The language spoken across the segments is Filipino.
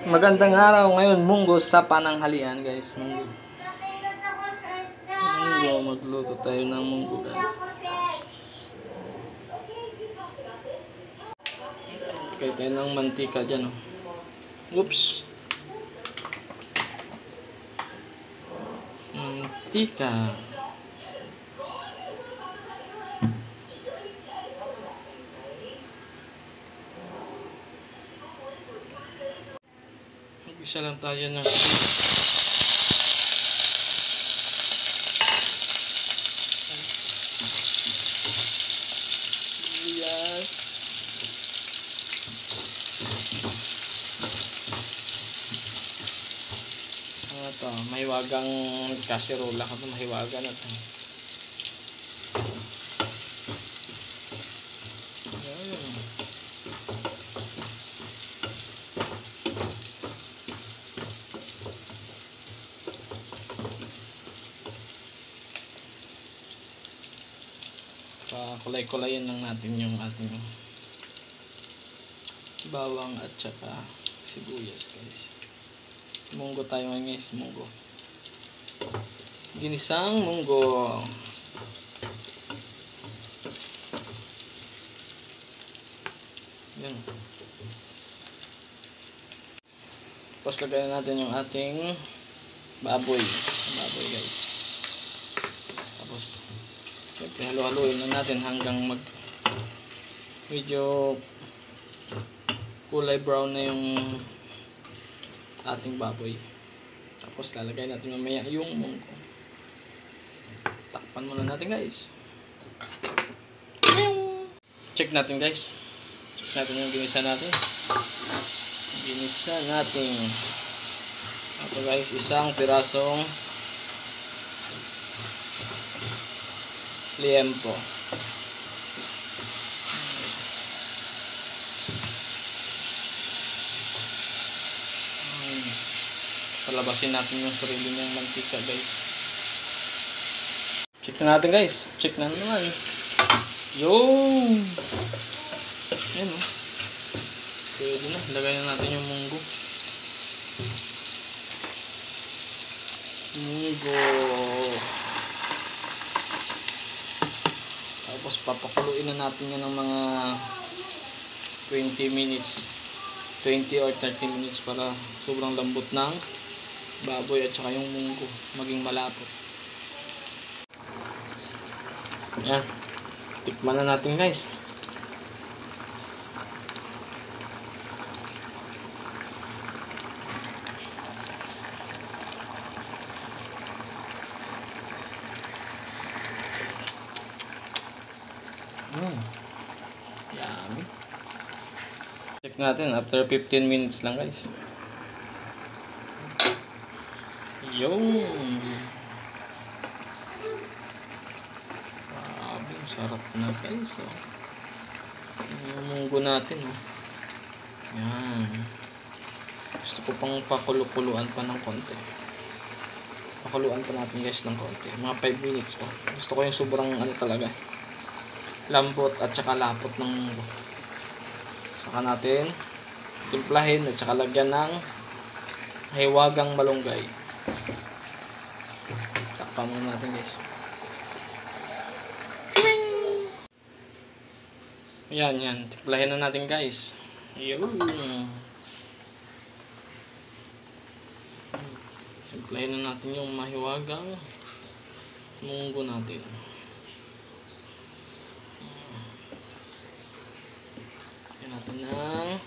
Magandang araw ngayon, munggo sa pananghalian guys. Munggo. Magluto tayo ng munggo guys. Kaya tayo ng mantika dyan. Oops. Mantika. Isa lang tayo ng yes. Ano to? Mahiwagang kaserola ka to. Mahiwaga na to. Kulay-kulayin lang natin yung ating bawang at saka sibuyas guys. Munggo tayo ngayon guys, munggo. Ginisang munggo. Yan. Tapos lagayan natin yung ating baboy. Baboy guys. Tapos siyempre halo-haloin lang natin hanggang medyo kulay brown na yung ating baboy. Tapos lalagay natin mamaya yung munggo. Takpan muna natin guys. Check natin guys. Check natin yung ginisa natin. Ginisa natin. Ito guys, isang pirasong liempo. Palabasin natin yung sarili niyang mantika guys. Check na natin guys. Check na naman. Yung yan o. Pwede na. Lagay na natin yung munggo. Munggo. Tapos papakuluin na natin yan ng mga 20 minutes. 20 or 30 minutes para sobrang lambot ng baboy at saka yung munggo maging malapot. Yan. Tikman na natin guys. Yummy. Check natin after 15 minutes lang guys. Yung sarap na guys. Yung munggo natin. Yan. Gusto ko pang pakuluan pa ng konti. Pakuluan pa natin guys ng konti. Mga 5 minutes pa. Gusto ko yung sobrang talaga. Lambot at saka lapot ng munggo. Saka natin timplahin at saka lagyan ng hiwagang malunggay. Takpan muna natin guys. Yan. Timplahin na natin guys. Yun. Timplahin na natin yung mahiwagang munggo natin. Yan natin ng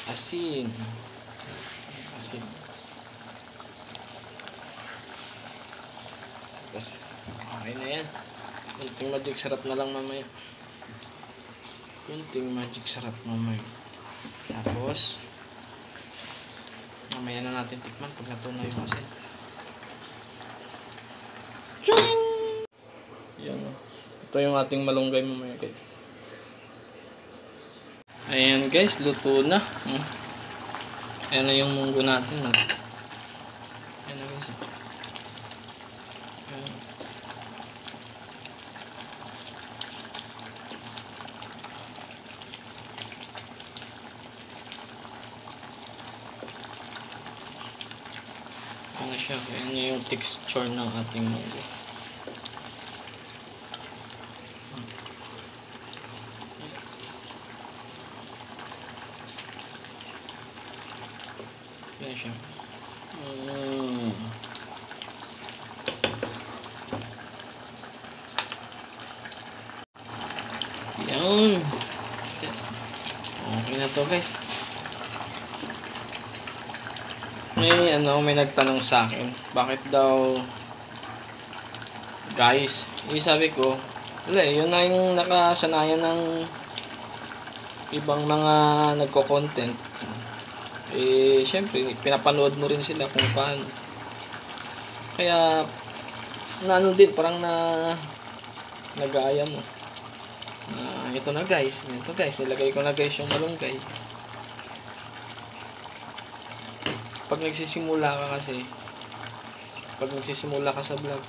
asin. Asin. Tapos, okay na yan. Kunting magic sarap na lang mamaya. Kunting magic sarap mamaya. Tapos, mamaya na natin tikman pag natunaw yung asin. Yan. Ito yung ating malunggay mamaya guys. Ayan guys, luto na. Ayan na yung munggo natin. Ayan na guys. Ayan. na siya. Ayan yung texture ng ating munggo. Ayan siya. Yan. Okay na to guys. May nagtanong sa akin, bakit daw guys, sabi ko, wala yun na yung nakasanayan ng ibang mga nagko-content. Syempre, pinapanood mo rin sila kung paano. Kaya, din, parang nag-aaya mo. Ito na guys, nilagay ko na guys yung malunggay. Pag nagsisimula ka sa vlog,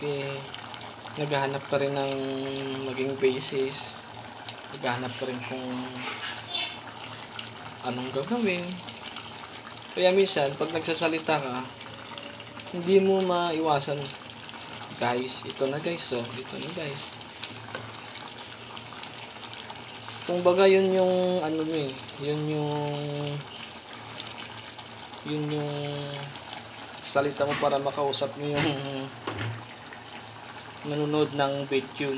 naghahanap ka rin ng maging basis, naghahanap ka rin kung anong gagawin. Kaya minsan, pag nagsasalita ka, hindi mo maiwasan, guys, ito na guys, kung baga yun yung yun yung salita mo para makausap mo yung nanonood ng video.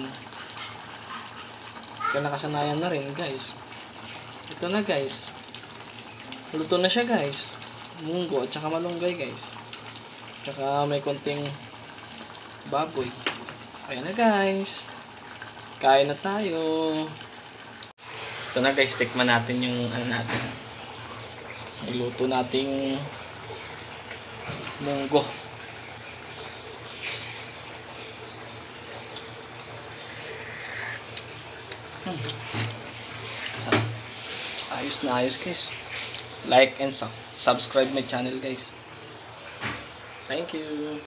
Kaya nakasanayan na rin guys. Ito na guys, luto na siya guys, munggo at saka malunggay guys, tsaka may konting baboy. Ayan na guys, kain na tayo. Ito na guys, tikman natin yung iluto nating munggo. Ayos na ayos guys. Like and subscribe my channel guys. Thank you.